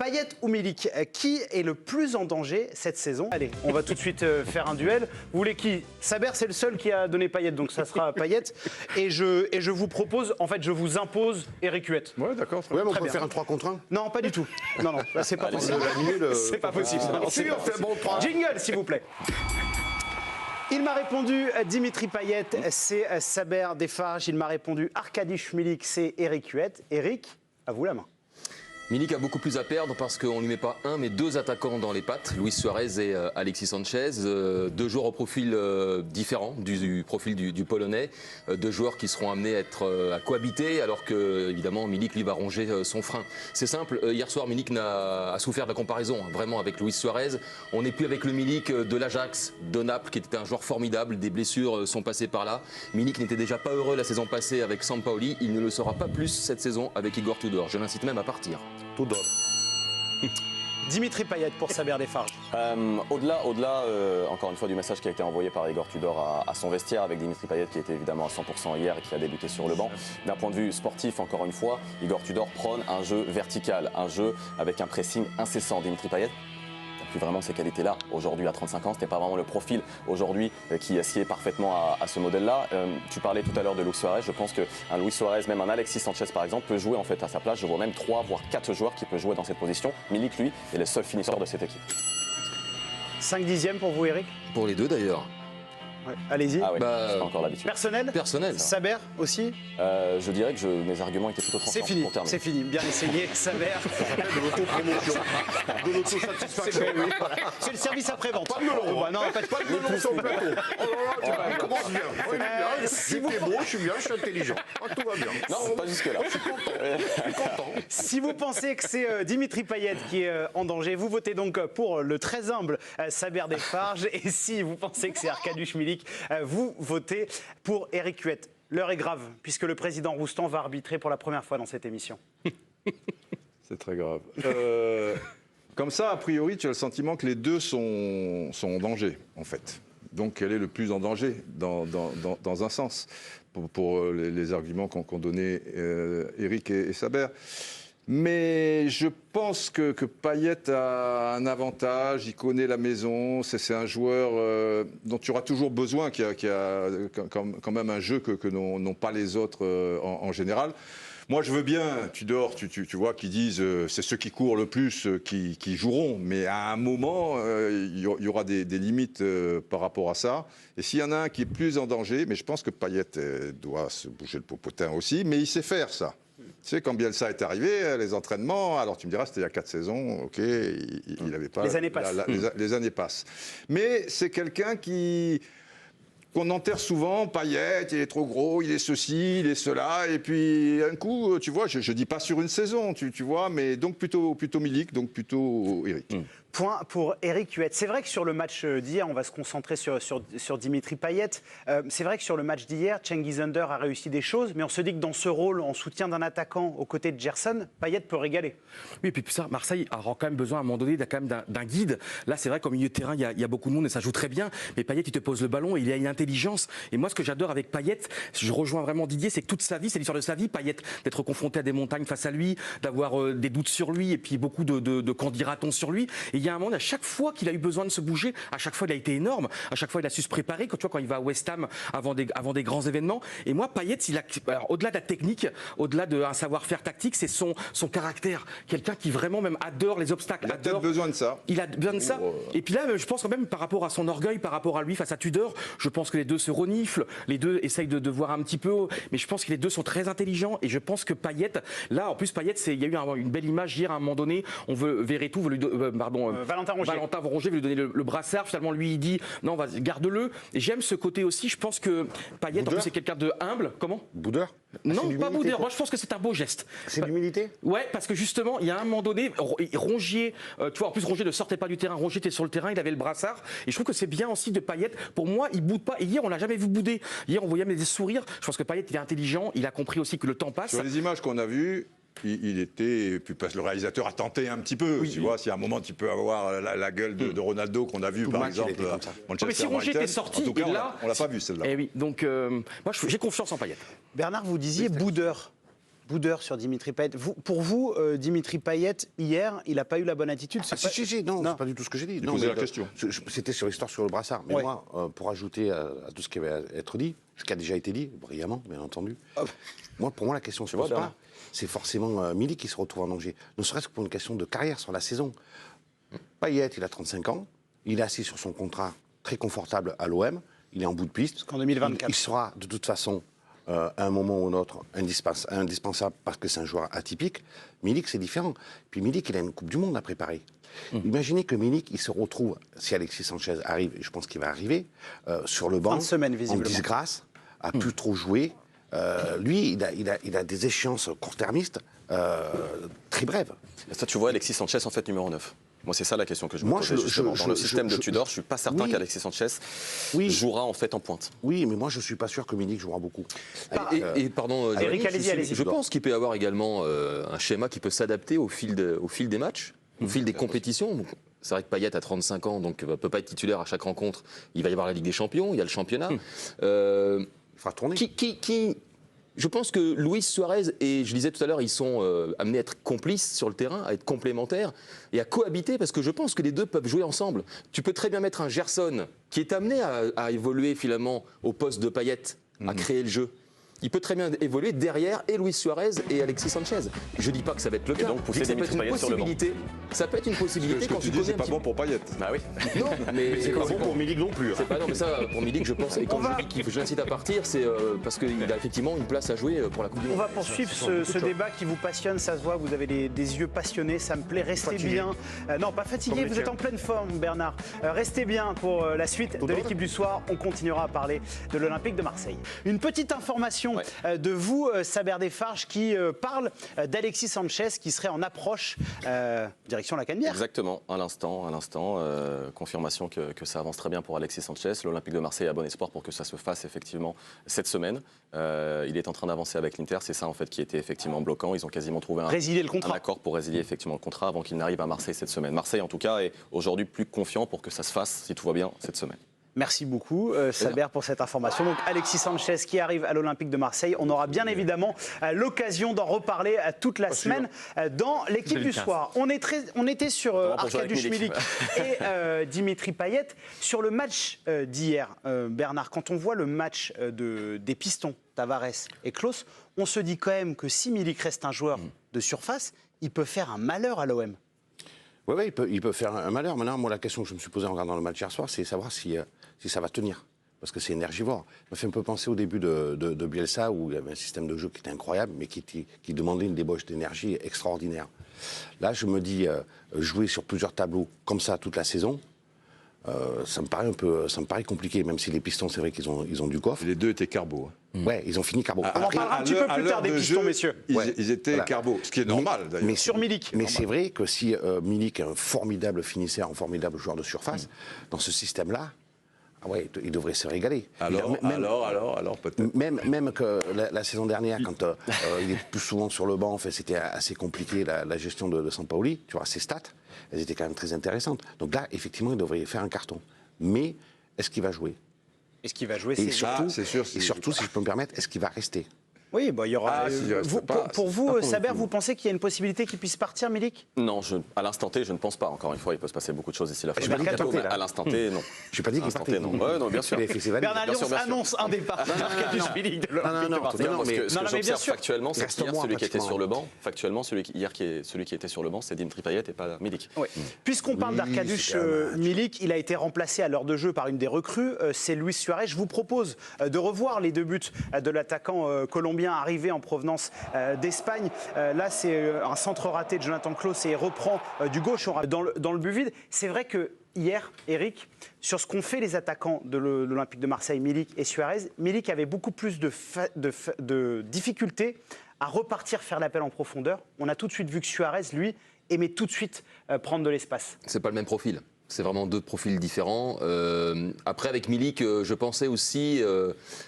Payet ou Milik, qui est le plus en danger cette saison? Allez, on va tout de suite faire un duel. Vous voulez qui? Saber, c'est le seul qui a donné Payet, donc ça sera Payet. Et je vous propose, en fait, je vous impose Eric Huet. Ouais, d'accord. Ouais, mais on peut faire un 3 contre 1. Non, pas du tout. Non, non, c'est pas possible. C'est pas possible. Si, on fait bon 3. Jingle, s'il vous plaît. Il m'a répondu Dimitri Payet, c'est Saber Defarge. Il m'a répondu Arkady Milik, c'est Eric Huet. Eric, à vous la main. Milik a beaucoup plus à perdre parce qu'on ne lui met pas un mais deux attaquants dans les pattes, Luis Suarez et Alexis Sanchez, deux joueurs au profil différent du profil du Polonais, deux joueurs qui seront amenés à cohabiter alors que évidemment Milik lui va ronger son frein. C'est simple, hier soir Milik a souffert de la comparaison vraiment avec Luis Suarez. On n'est plus avec le Milik de l'Ajax, de Naples qui était un joueur formidable, des blessures sont passées par là. Milik n'était déjà pas heureux la saison passée avec Sampaoli, il ne le sera pas plus cette saison avec Igor Tudor. Je l'incite même à partir. Tudor. Dimitri Payet pour Saber Defarge. Au-delà, encore une fois, du message qui a été envoyé par Igor Tudor à son vestiaire avec Dimitri Payet qui était évidemment à 100% hier et qui a débuté sur le banc. D'un point de vue sportif, encore une fois, Igor Tudor prône un jeu vertical, un jeu avec un pressing incessant. Dimitri Payet n'a plus vraiment ces qualités-là. Aujourd'hui, à 35 ans, ce n'est pas vraiment le profil aujourd'hui qui assied parfaitement à ce modèle-là. Tu parlais tout à l'heure de Luis Suarez. Je pense qu'un Luis Suarez, même un Alexis Sanchez par exemple, peut jouer en fait à sa place. Je vois même 3 voire 4 joueurs qui peuvent jouer dans cette position. Milik, lui, est le seul finisseur de cette équipe. 5 dixièmes pour vous, Eric? Pour les deux d'ailleurs. Ouais. Allez-y. Ah oui, j'ai pas encore l'habitude. Personnel? Personnel. Saber aussi? Je didirais que mes arguments étaient plutôt C'est tranchants fini, pour terminer. c'est fini. Bien essayé, Saber. De l'autopromotion, de l'autosatisfaction. C'est le service après-vente. Pas de melon. Non, pas de melon sur le plateau. Oh là là, tu commences bien. si vous- J'étais beau, je suis bien, je suis intelligent. Ah, tout va bien. Non, pas jusque-là. Je suis content. Si vous pensez que c'est Dimitri Payet qui est en danger, vous votez donc pour le très humble Saber Defarge. Et si vous pensez que c'est Arkady Milik, vous votez pour Eric Huet. L'heure est grave, puisque le président Roustan va arbitrer pour la première fois dans cette émission. C'est très grave. Comme ça, a priori, tu as le sentiment que les deux sont en danger, en fait. Donc, quel est le plus en danger, dans un sens, pour les arguments qu'ont donnés Eric et Saber. Mais je pense que Payet a un avantage, il connaît la maison, c'est un joueur dont tu auras toujours besoin, qui a quand même un jeu que n'ont pas les autres en général. Moi, je veux bien, tu vois, qu'ils disent c'est ceux qui courent le plus qui joueront, mais à un moment, il y aura des limites par rapport à ça. Et s'il y en a un qui est plus en danger, mais je pense que Payet doit se bouger le popotin aussi, mais il sait faire ça. Tu sais, quand Bielsa est arrivé, les entraînements, alors tu me diras, c'était il y a 4 saisons, ok, il n'avait pas... Les années passent. Les années passent. Mais c'est quelqu'un qu'on enterre souvent, Payet, il est trop gros, il est ceci, il est cela, et puis un coup, tu vois, je dis pas sur une saison, tu vois, mais donc plutôt Milik, donc plutôt Eric. Point pour Eric Huet. C'est vrai que sur le match d'hier, on va se concentrer sur Dimitri Payet. C'est vrai que sur le match d'hier, Cengiz Under a réussi des choses, mais on se dit que dans ce rôle, en soutien d'un attaquant aux côtés de Gerson, Payet peut régaler. Oui, et puis ça, Marseille aura quand même besoin à un moment donné d'un guide. Là, c'est vrai qu'au milieu de terrain, il y a beaucoup de monde et ça joue très bien, mais Payet, il te pose le ballon et il a une intelligence. Et moi, ce que j'adore avec Payet, je rejoins vraiment Didier, c'est que toute sa vie, c'est l'histoire de sa vie, Payet, d'être confronté à des montagnes face à lui, d'avoir des doutes sur lui et puis beaucoup de qu'en dira-t-on sur lui. Et il y a un moment, à chaque fois qu'il a eu besoin de se bouger, à chaque fois il a été énorme, à chaque fois il a su se préparer, quand il va à West Ham avant des grands événements. Et moi, Payet, au-delà de la technique, au-delà d'un savoir-faire tactique, c'est son caractère. Quelqu'un qui vraiment même adore les obstacles. Il a peut-être besoin de ça. Il a besoin de ça. Et puis là, je pense quand même par rapport à son orgueil, par rapport à lui face à Tudor, je pense que les deux se reniflent, les deux essayent de voir un petit peu, mais je pense que les deux sont très intelligents et je pense que Payet, là en plus Payet, il y a eu une belle image hier à un moment donné, Verretou veut lui Valentin Rongier veut lui donner le brassard, finalement lui il dit non, garde-le. Et j'aime ce côté aussi, je pense que Payet en plus c'est quelqu'un de humble. Comment? Boudeur? Non, pas Boudeur. Moi je pense que c'est un beau geste. C'est l'humilité? Ouais, parce que justement, il y a un moment donné, Rongier, tu vois, en plus Rongier ne sortait pas du terrain, Rongier était sur le terrain, il avait le brassard. Et je trouve que c'est bien aussi de Payet. Pour moi, il boude pas. Et hier, on l'a jamais vu bouder. Hier, on voyait des sourires. Je pense que Payet, il est intelligent, il a compris aussi que le temps passe. Sur les images qu'on a vues, il était, puis parce que le réalisateur a tenté un petit peu, tu vois, si à un moment tu peux avoir la gueule de Ronaldo qu'on a vu par exemple Manchester mais si Rongier United, était sorti, en tout cas, là, on l'a pas vu celle-là. Eh oui, donc moi j'ai confiance en Payet. Bernard, vous disiez boudeur. boudeur sur Dimitri Payet. Pour vous, Dimitri Payet, hier, il n'a pas eu la bonne attitude. Ah, si, non, c'est pas du tout ce que j'ai dit. Il Non, posait mais la question. C'était sur l'histoire sur le brassard. Mais Ouais. moi, pour ajouter à tout ce qui va être dit, ce qui a déjà été dit, brillamment, bien entendu, pour moi, la question ne se vois, pose pas. Bernard C'est forcément Milik qui se retrouve en danger. Ne serait-ce que pour une question de carrière sur la saison. Payet, il a 35 ans. Il est assis sur son contrat très confortable à l'OM. Il est en bout de piste. Jusqu'en 2024. Il sera de toute façon, à un moment ou un autre, indispensable parce que c'est un joueur atypique. Milik, c'est différent. Puis Milik, il a une Coupe du Monde à préparer. Imaginez que Milik, il se retrouve, si Alexis Sanchez arrive, et je pense qu'il va arriver, sur le banc, Fin de semaine, en visiblement. disgrâce, a plus trop joué. Lui, il a des échéances court-termistes très brèves. Ça, tu vois Alexis Sanchez en fait numéro 9. Moi, c'est ça la question que je me Moi, posais justement. Dans le système de Tudor, je suis pas certain oui. qu'Alexis Sanchez Oui. jouera en fait en pointe. Oui, mais moi, je ne suis pas sûr que Milik jouera beaucoup. Et pardon, Eric, Jérémy, allez-y, allez-y. je pense qu'il peut y avoir également un schéma qui peut s'adapter au fil des matchs, au fil des compétitions. Donc, c'est vrai que Payet a 35 ans, donc ne peut pas être titulaire à chaque rencontre. Il va y avoir la Ligue des Champions, il y a le championnat. Il fera tourner. Je pense que Luis Suarez et je disais tout à l'heure, ils sont amenés à être complices sur le terrain, à être complémentaires et à cohabiter parce que je pense que les deux peuvent jouer ensemble. Tu peux très bien mettre un Gerson qui est amené à évoluer finalement au poste de Payet, à créer le jeu. Il peut très bien évoluer derrière et Luis Suarez et Alexis Sanchez. Je dis pas que ça va être le cas. donc pousser Je dis que ça peut Dimitri être une Payet sur le banc. possibilité. Ça peut être une possibilité Ce que quand tu tu dis, connais c'est un pas petit bon pour Payet. Bah oui. Non, mais C'est pas bon pour Milik non plus. c'est pas non, mais ça pour Milik, je pense. Et quand je l'incite à partir, c'est parce qu'il a effectivement une place à jouer pour la Coupe du On Monde. va poursuivre ce débat qui vous passionne, ça se voit, vous avez des yeux passionnés, ça me plaît, restez bien. Non, pas fatigué, vous êtes en pleine forme Bernard. Restez bien pour la suite de l'équipe du soir, on continuera à parler de l'Olympique de Marseille. Une petite information de vous, Saber Defarge, qui parle d'Alexis Sanchez qui serait en approche direction la Canebière. Exactement, à l'instant, confirmation que ça avance très bien pour Alexis Sanchez. L'Olympique de Marseille a bon espoir pour que ça se fasse effectivement cette semaine. Il est en train d'avancer avec l'Inter, c'est ça en fait qui était effectivement bloquant. Ils ont quasiment trouvé Résilier le un contrat. accord pour résilier effectivement le contrat avant qu'il n'arrive à Marseille cette semaine. Marseille en tout cas est aujourd'hui plus confiant pour que ça se fasse, si tout va bien, cette semaine. Merci beaucoup, Saber, pour cette information. Donc, Alexis Sanchez qui arrive à l'Olympique de Marseille. On aura bien évidemment l'occasion d'en reparler toute la semaine dans l'équipe du soir. On était sur pour jouer avec Arkadiusz Milik. Milik et Dimitri Payet. Sur le match d'hier, Bernard, quand on voit le match des Pistons, Tavares et Klose, on se dit quand même que si Milik reste un joueur de surface, il peut faire un malheur à l'OM. Oui, il peut faire un malheur. Maintenant, moi, la question que je me suis posée en regardant le match hier soir, c'est savoir si ça va tenir. Parce que c'est énergivore. Ça m'a fait un peu penser au début de Bielsa, où il y avait un système de jeu qui était incroyable, mais qui demandait une débauche d'énergie extraordinaire. Là, je me dis, jouer sur plusieurs tableaux comme ça toute la saison, ça me paraît compliqué, même si les Pistons, c'est vrai qu'ils ont du coffre. Les deux étaient carbo. Ouais, ils ont fini carbo. On en parlera un petit peu plus tard des Pistons, messieurs. Ils étaient carbo, ce qui est normal d'ailleurs. Mais Sur Milik. Mais c'est vrai que si Milik est un formidable finisseur, un formidable joueur de surface, dans ce système-là, il devrait se régaler. Alors, peut-être. Même que la saison dernière, quand il est plus souvent sur le banc, c'était assez compliqué la gestion de Sampaoli. Tu vois, ses stats, elles étaient quand même très intéressantes. Donc là, effectivement, il devrait faire un carton. Mais est-ce qu'il va jouer? Est-ce qu'il va jouer? Et surtout, c'est sûr, et surtout, si je peux me permettre, est-ce qu'il va rester? Oui, il y aura. s'il reste pas, pour vous, Saber, vous pensez qu'il y a une possibilité qu'il puisse partir, Milik? Non, à l'instant T, je ne pense pas. Encore une fois, il peut se passer beaucoup de choses ici la fin Je du vais pas mercato, dire mais là. à l'instant T, non. Je n'ai pas dit qu'il L'instant partait. T, non. Ouais, non, bien sûr. C'est valide. Bernard Bien sûr, Lyons bien sûr. annonce un départ d'Arkadiusz Milik de l'Olympique de Marseille. non, mais- Ce que mais bien j'observe sûr. factuellement, c'est Reste qu'hier, moi, celui qui était pratiquement. sur le banc, factuellement, celui qui était sur le banc, c'est Dimitri Payet et pas Milik. Oui. Puisqu'on parle Oui, d'Arkadiusz c'est quand même un match. Milik, il a été remplacé à l'heure de jeu par une des recrues, c'est Luis Suarez. Je vous propose de revoir les deux buts de l'attaquant colombien arrivé en provenance d'Espagne. Là, c'est un centre raté de Jonathan Klose et il reprend du gauche dans le but vide. C'est vrai que hier, Eric, sur ce qu'ont fait les attaquants de l'Olympique de Marseille, Milik et Suarez, Milik avait beaucoup plus de difficultés à repartir faire l'appel en profondeur. On a tout de suite vu que Suarez, lui, aimait tout de suite prendre de l'espace. C'est pas le même profil. C'est vraiment deux profils différents. Après, avec Milik, je pensais aussi,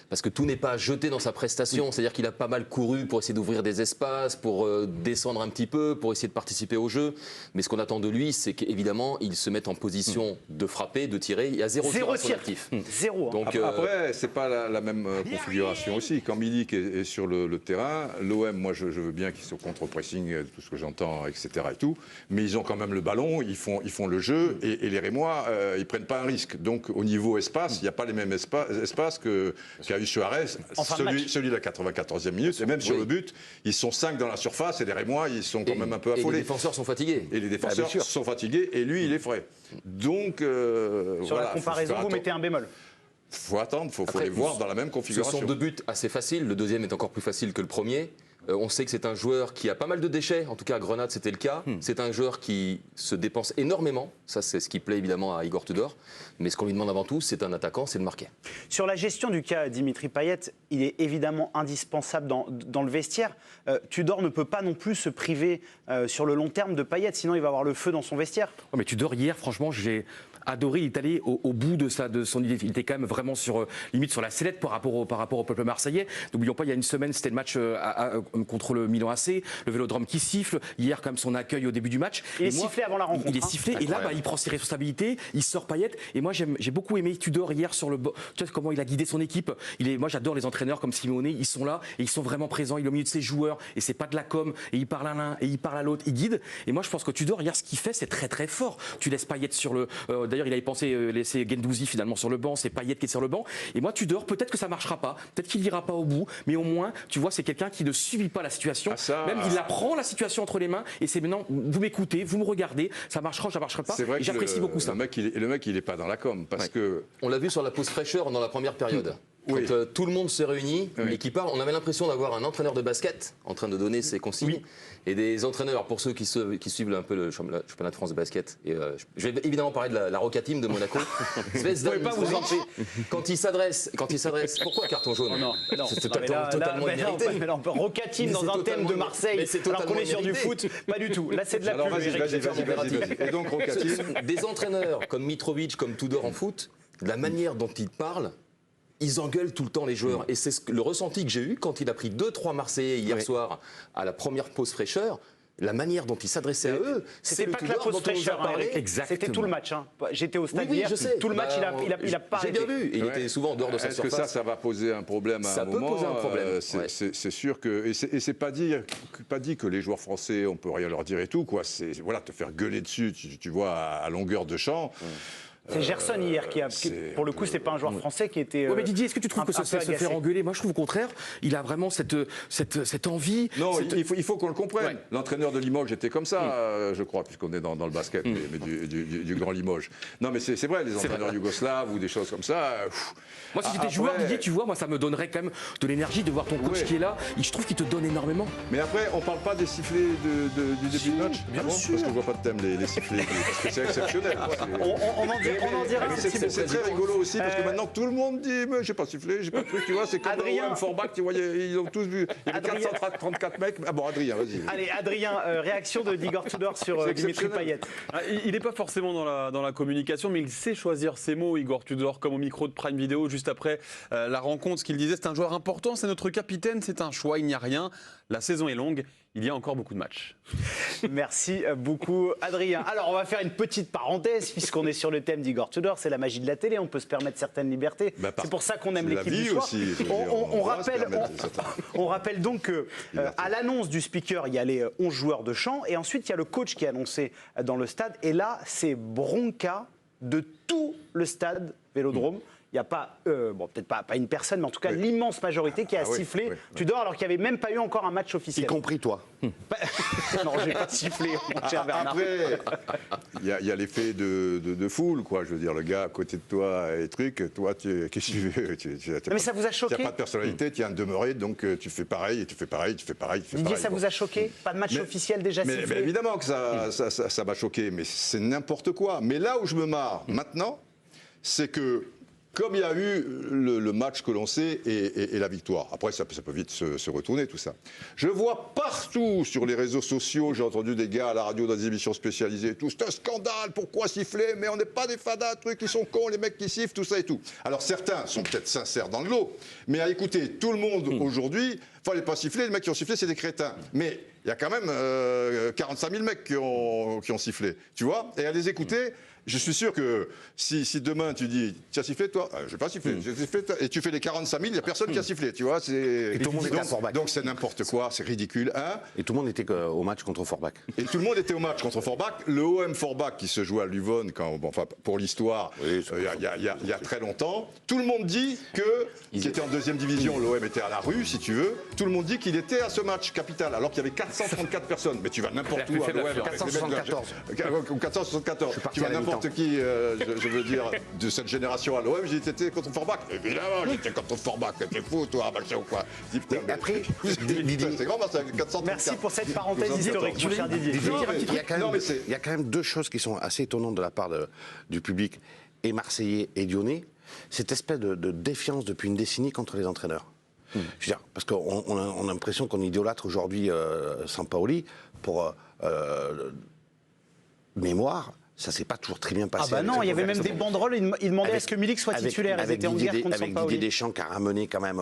parce que tout n'est pas jeté dans sa prestation, c'est-à-dire qu'il a pas mal couru pour essayer d'ouvrir des espaces, pour descendre un petit peu, pour essayer de participer au jeu. Mais ce qu'on attend de lui, c'est qu'évidemment, il se mette en position de frapper, de tirer. Il y a zéro tir à son actif. Zéro. Donc, Après, c'est pas la même configuration aussi. Quand Milik est sur le terrain, l'OM, moi, je veux bien qu'ils soient contre-pressing, tout ce que j'entends, etc. et tout, mais ils ont quand même le ballon, ils font le jeu, et les Rémois, ils prennent pas un risque. Donc, au niveau espace, il n'y a pas les mêmes espaces qu'a eu Suarez, celui de la 94e minute, et même sur le but, ils sont 5 dans la surface, et les Rémois, ils sont quand même un peu affolés. Et les défenseurs sont fatigués. Et les défenseurs sont fatigués, et lui, il est frais. Donc, sur la comparaison, vous mettez un bémol. Faut attendre, faut les voir dans la même configuration. Ce sont deux buts assez faciles. Le deuxième est encore plus facile que le premier. On sait que c'est un joueur qui a pas mal de déchets. En tout cas, à Grenade, c'était le cas. C'est un joueur qui se dépense énormément. Ça, c'est ce qui plaît évidemment à Igor Tudor. Mais ce qu'on lui demande avant tout, c'est un attaquant, c'est de marquer. Sur la gestion du cas Dimitri Payet, il est évidemment indispensable dans le vestiaire. Tudor ne peut pas non plus se priver sur le long terme de Payet, sinon il va avoir le feu dans son vestiaire. Oh, mais Tudor, hier, franchement, j'ai adoré. Il est allé au bout de son idée. Il était quand même vraiment limite sur la sellette par rapport au peuple marseillais. N'oublions pas, il y a une semaine, c'était le match contre le Milan AC, le Vélodrome qui siffle. Hier, quand même, son accueil au début du match. Il est sifflé avant la rencontre. Il est sifflé, et là, il prend ses responsabilités, il sort Payet. Et moi, j'ai beaucoup aimé Tudor hier sur le. Tu vois comment il a guidé son équipe. Moi, j'adore les entraîneurs comme Simeone. Ils sont là et ils sont vraiment présents. Il est au milieu de ses joueurs et c'est pas de la com. Et il parle à l'un et il parle à l'autre. Il guide. Et moi, je pense que Tudor hier, ce qu'il fait, c'est très très fort. Tu laisses Payet sur le. D'ailleurs, il avait pensé laisser Guendouzi finalement sur le banc. C'est Payet qui est sur le banc. Et moi, Tudor, peut-être que ça marchera pas. Peut-être qu'il ira pas au bout. Mais au moins, tu vois, c'est quelqu'un qui ne subit pas la situation. Même il apprend la situation entre les mains. Et c'est maintenant, vous m'écoutez, vous me regardez. Ça marchera, ça marchera pas. C'est vrai et j'apprécie beaucoup ça. Le mec, il est pas dans la com parce que. On l'a vu sur la pause fraîcheur dans la première période. Quand tout le monde se réunit et qui parle, on avait l'impression d'avoir un entraîneur de basket en train de donner ses consignes et des entraîneurs, pour ceux qui suivent un peu le championnat de France de basket. Et, je vais évidemment parler de la Roca Team de Monaco. Zvezdan Mitrovic, quand il s'adresse, pourquoi carton jaune? Non, c'est totalement immérité. Roca Team dans un thème de Marseille, alors qu'on est sur du foot, pas du tout. Là, c'est de la pub. Vas-y. Et donc, Roca Team. Des entraîneurs comme Mitrovic, comme Tudor en foot, de la manière dont ils parlent, ils engueulent tout le temps les joueurs. Et c'est le ressenti que j'ai eu quand il a pris 2-3 Marseillais hier soir à la première pause fraîcheur. La manière dont il s'adressait à eux, c'était pas que la pause fraîcheur, c'était tout le match. J'étais au stade hier, tout le match, il a pas arrêté. J'ai bien vu, il était souvent en dehors de sa surface. Est-ce que ça va poser un problème à un moment? Ça peut poser un problème. C'est sûr que... Et c'est pas dit que les joueurs français, on peut rien leur dire et tout, quoi. C'est, voilà, te faire gueuler dessus, tu vois, à longueur de champ. C'est Gerson hier qui pour le coup, c'est pas un joueur français qui était. Mais Didier, est-ce que tu trouves que se faire engueuler? Moi, je trouve au contraire, il a vraiment cette envie. Non, il faut qu'on le comprenne. Ouais. L'entraîneur de Limoges était comme ça, je crois, puisqu'on est dans le basket, mais du grand Limoges. Non, mais c'est vrai, les entraîneurs yougoslaves ou des choses comme ça. Moi, si j'étais joueur, Didier, tu vois, moi, ça me donnerait quand même de l'énergie de voir ton coach qui est là. Je trouve qu'il te donne énormément. Mais après, on parle pas des sifflets du début de match, bien sûr. Parce que je vois pas de thème les sifflets, parce que c'est exceptionnel. On en dira. C'est très rigolo aussi parce que maintenant tout le monde dit mais j'ai pas sifflé, j'ai pas de truc, tu vois, c'est comme Adrien Forbach, tu vois, ils ont tous vu. Il y avait 434 mecs. Ah bon, Adrien, vas-y. Allez, Adrien, réaction de Igor Tudor sur Dimitri Payet. Il n'est pas forcément dans la communication, mais il sait choisir ses mots, Igor Tudor, comme au micro de Prime Video juste après la rencontre. Ce qu'il disait, c'est un joueur important, c'est notre capitaine, c'est un choix, il n'y a rien. La saison est longue. Il y a encore beaucoup de matchs. Merci beaucoup, Adrien. Alors, on va faire une petite parenthèse, puisqu'on est sur le thème d'Igor Tudor. C'est la magie de la télé, on peut se permettre certaines libertés. C'est pour ça qu'on aime l'équipe du soir. Aussi, on rappelle donc qu'à l'annonce du speaker, il y a les 11 joueurs de champ, et ensuite, il y a le coach qui est annoncé dans le stade. Et là, c'est bronca de tout le stade Vélodrome. Il n'y a pas, peut-être pas une personne, mais en tout cas l'immense majorité qui a sifflé Tudor, alors qu'il n'y avait même pas eu encore un match officiel. Y compris toi. Non, j'ai pas sifflé, mon cher Bernard. Après, il y a l'effet de foule, quoi. Je veux dire, le gars à côté de toi et truc, toi, qu'est-ce que tu veux? Mais ça vous a choqué? Tu n'as pas de personnalité, tu es un demeuré, donc tu fais pareil, tu fais pareil, tu fais pareil. Didier, ça vous a choqué? Pas de match officiel déjà sifflé? Mais évidemment que ça m'a choqué, mais c'est n'importe quoi. Mais là où je me marre maintenant, c'est que comme il y a eu le match que l'on sait et la victoire. Après, ça peut vite se retourner, tout ça. Je vois partout sur les réseaux sociaux, j'ai entendu des gars à la radio dans des émissions spécialisées, tout, c'est un scandale, pourquoi siffler? Mais on n'est pas des fadas, trucs, ils sont cons, les mecs qui sifflent, tout ça et tout. Alors certains sont peut-être sincères dans le lot, mais à écouter tout le monde aujourd'hui, il ne fallait pas siffler, les mecs qui ont sifflé, c'est des crétins. Mais il y a quand même 45 000 mecs qui ont sifflé, tu vois? Et à les écouter, je suis sûr que si demain tu dis, tu as sifflé toi? Je n'ai pas sifflé. J'ai sifflé, et tu fais les 45 000, il n'y a personne qui a sifflé, tu vois? Et tout le monde était à Forbach. Donc c'est n'importe quoi, c'est ridicule. Hein, Et tout le monde était au match contre Forbach. et tout le monde était au match contre Forbach. Le OM Forbach qui se joue à Luvonne, enfin, pour l'histoire, il y a très longtemps. Tout le monde dit qu'il était en deuxième division, l'OM était à la rue, si tu veux. Tout le monde dit qu'il était à ce match capital, alors qu'il y avait 434 personnes. Mais tu vas n'importe où à l'OM. 474. Ou 474. Tu vas n'importe qui, je veux dire, de cette génération à l'OM, j'ai été contre Forbach. Évidemment, j'étais contre Forbach. T'es fou, toi, machin ou quoi. Je dis, putain, mais Après, c'est grand, c'est 434. Merci pour cette parenthèse historique, mon cher Didier. Il y a quand même deux choses qui sont assez étonnantes de la part du public, et marseillais et lyonnais. Cette espèce de défiance depuis une décennie contre les entraîneurs. Je veux dire, parce qu'on a l'impression qu'on idolâtre aujourd'hui Sampaoli pour mémoire. Ça s'est pas toujours très bien passé. Ah bah non, il y avait même des banderoles, ils demandaient à ce que Milik soit titulaire. Ils étaient en guerre contre Avec Sampaoli. Didier Deschamps qui a ramené quand même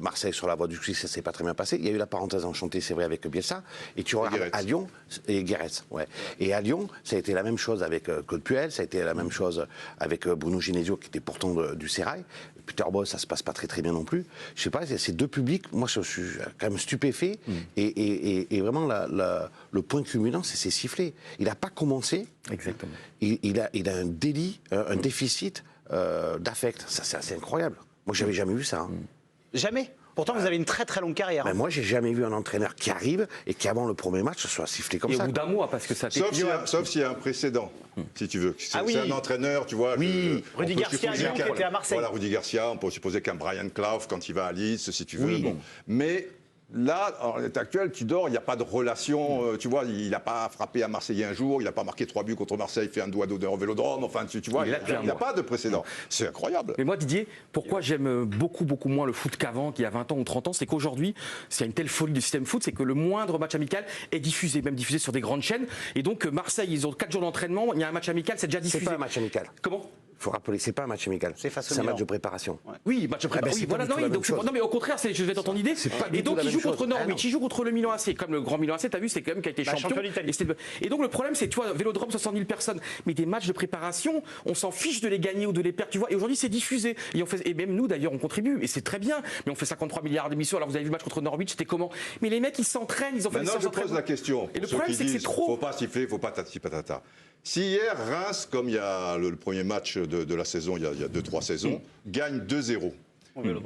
Marseille sur la voie du succès, ça s'est pas très bien passé. Il y a eu la parenthèse enchantée, c'est vrai, avec Bielsa. Et tu regardes à Lyon, et Guéret, ouais. Et à Lyon, ça a été la même chose avec Claude Puel, ça a été la même chose avec Bruno Genesio, qui était pourtant du Sérail. Peter Bosz, ça se passe pas très très bien non plus. Je sais pas, ces deux publics, moi je suis quand même stupéfait. Et vraiment, le point culminant, c'est ces sifflets. Il n'a pas commencé. Exactement. Il a un délit, un déficit d'affect. Ça, c'est assez incroyable. Moi, j'avais jamais vu ça. Hein. Jamais. Pourtant, vous avez une très très longue carrière. Mais moi, j'ai jamais vu un entraîneur qui arrive et qui, avant le premier match, soit sifflé comme Et ça. au bout d'un mois, parce que ça Sauf s'il y a un précédent, si tu veux. Ah oui. C'est un entraîneur, tu vois. Oui. Rudy Garcia à Lyon, qui était à Marseille. Voilà, Rudy Garcia, on peut supposer qu'un Brian Clough, quand il va à Leeds, si tu veux. Oui. Bon. Mais là, en l'état actuel, Tudor, il n'y a pas de relation. Tu vois, il n'a pas frappé à Marseillais un jour, il n'a pas marqué 3 buts contre Marseille, fait un doigt d'odeur au Vélodrome. Enfin, tu vois, il n'y a pas de précédent. C'est incroyable. Mais moi, Didier, pourquoi j'aime beaucoup moins le foot qu'avant, qu'il y a 20 ans ou 30 ans, c'est qu'aujourd'hui, s'il y a une telle folie du système foot, c'est que le moindre match amical est diffusé, même diffusé sur des grandes chaînes. Et donc, Marseille, ils ont 4 jours d'entraînement, il y a un match amical, c'est déjà diffusé. C'est pas un match amical. Comment ? Il faut rappeler, c'est pas un match amical. C'est face au un Milan. match de préparation. Ouais. Oui, match de préparation. c'est Oui, voilà, pas du tout la même chose. non, mais au contraire, je vais dans ton idée. pas du Et donc, tout la il même joue chose. contre Norwich, Ah non. il joue contre le Milan AC, comme le grand Milan AC, t'as vu, c'est quand même qui a été champion. d'Italie. Et donc, le problème, c'est, tu vois, Vélodrome, 60 000 personnes. Mais des matchs de préparation, on s'en fiche de les gagner ou de les perdre, tu vois. Et aujourd'hui, c'est diffusé. Et même nous, d'ailleurs, on contribue. Et c'est très bien. Mais on fait 53 milliards d'émissions. Alors, vous avez vu le match contre Norwich, c'était comment? Mais les mecs, ils s'entraînent, ils ont fait des Maintenant, je séances pose la question. Et le pour ceux problème, qui c'est que c'est disent, trop. faut pas siffler, faut pas tati patata. Si hier, Reims, comme il y a le premier match de la saison, il y a 2-3 saisons, gagne 2-0,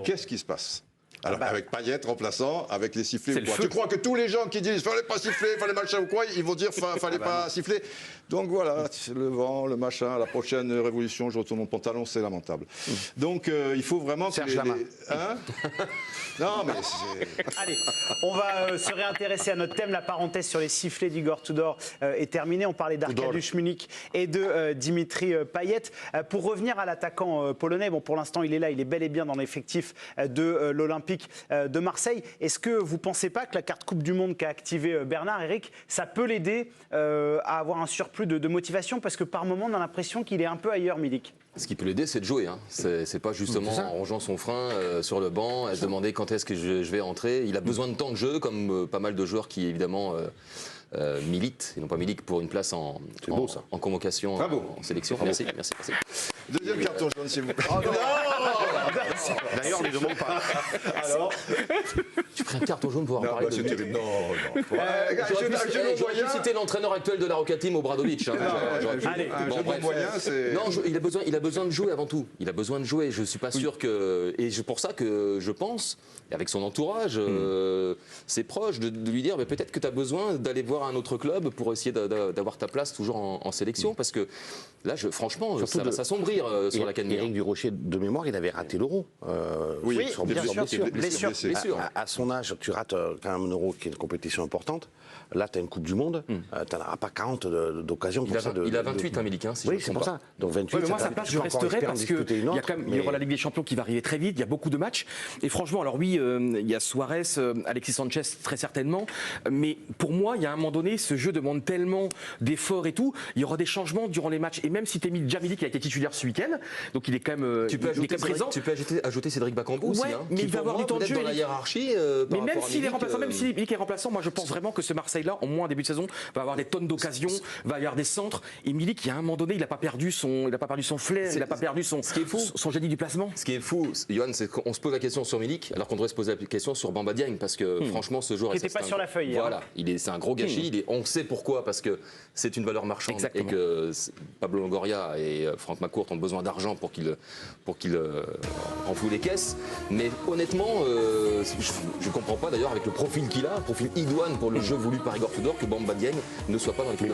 qu'est-ce qui se passe? Alors, avec Payet remplaçant, avec les sifflets C'est ou le quoi. feu. Tu crois que tous les gens qui disent fallait pas siffler, fallait machin ou quoi, ils vont dire fallait pas siffler. Donc voilà, le vent, le machin, la prochaine révolution, je retourne mon pantalon, c'est lamentable. Donc il faut vraiment que Serge Lama. Hein? Non, mais c'est... Allez, on va se réintéresser à notre thème. La parenthèse sur les sifflets d'Igor Tudor est terminée. On parlait d'Arkadiusz Milik et de Dimitri Payet. Pour revenir à l'attaquant polonais, bon, pour l'instant, il est là, il est bel et bien dans l'effectif de l'Olympique de Marseille. Est-ce que vous ne pensez pas que la carte Coupe du Monde qu'a activée Bernard, Eric, ça peut l'aider à avoir un surplus de motivation? Parce que par moment, on a l'impression qu'il est un peu ailleurs, Milik. Ce qui peut l'aider, c'est de jouer. Hein. C'est pas justement en rangeant son frein sur le banc, à se demander quand est-ce que je vais rentrer. Il a besoin de temps de jeu, comme pas mal de joueurs qui, évidemment, militent, et non pas militent pour une place en convocation, en sélection. Merci. Deuxième carton jaune, s'il vous plaît. D'ailleurs, on ne les demande pas. Alors Tu prends un carton jaune pour avoir Non, parlé bah, de c'est terrible. Non. J'aurais pu citer l'entraîneur actuel de la Roca Team, Obradovic. Allez, Un jeu moyen, c'est... Non, il a besoin de jouer avant tout. Il a besoin de jouer. Je suis pas sûr que... Et c'est pour ça que je pense, avec son entourage, ses proches, de lui dire peut-être que tu as besoin d'aller voir un autre club pour essayer d'avoir ta place toujours en sélection. Parce que là, franchement, ça va s'assombrir sur l'académie. Éric Durocher, de mémoire, il avait raté l'Euro. Oui, sur bien sûr. blessure. Blessure. À son âge, tu rates quand même un Euro qui est une compétition importante. Là, tu as une Coupe du Monde, tu n'en auras pas 40 d'occasions comme ça. Il a 28, Milik, si oui, je c'est me pour trompe ça. Donc 28, Ouais, moi, sa place, je resterai parce qu'il y aura la Ligue des Champions qui va arriver très vite. Il y a beaucoup de matchs. Et franchement, alors oui, il y a Suarez, Alexis Sanchez, très certainement. Mais pour moi, il y a un moment donné, ce jeu demande tellement d'efforts et tout. Il y aura des changements durant les matchs. Et même si tu as mis Milik qui a été titulaire ce week-end, donc il est quand même, tu peux présent. Tu peux ajouter Cédric Bakambu aussi. Ouais, mais qui il va pour avoir moi, du temps de peut-être jeu. dans la hiérarchie. Mais même s'il est remplaçant, même si Milik est remplaçant, moi je pense vraiment que ce Marseille-là, au moins en début de saison, va avoir des tonnes d'occasions, va y avoir des centres. Et Milik, il y a un moment donné, il n'a pas perdu son flair, il n'a pas perdu son génie du placement. Ce qui est fou, Johan, c'est qu'on se pose la question sur Milik, alors qu'on devrait se poser la question sur Bamba Dieng, parce que franchement, ce joueur... Qui n'était pas sur la feuille. Voilà, c'est un gros gâchis. On sait pourquoi, parce que c'est une valeur marchande. Exactement. Et que Pablo Longoria et Franck McCourt ont besoin d'argent pour qu'ils enfouent les caisses. Mais honnêtement, je ne comprends pas d'ailleurs avec le profil qu'il a, un profil idoine pour le jeu voulu par Igor Tudor, que Bamba Dieng ne soit pas dans l'équipe.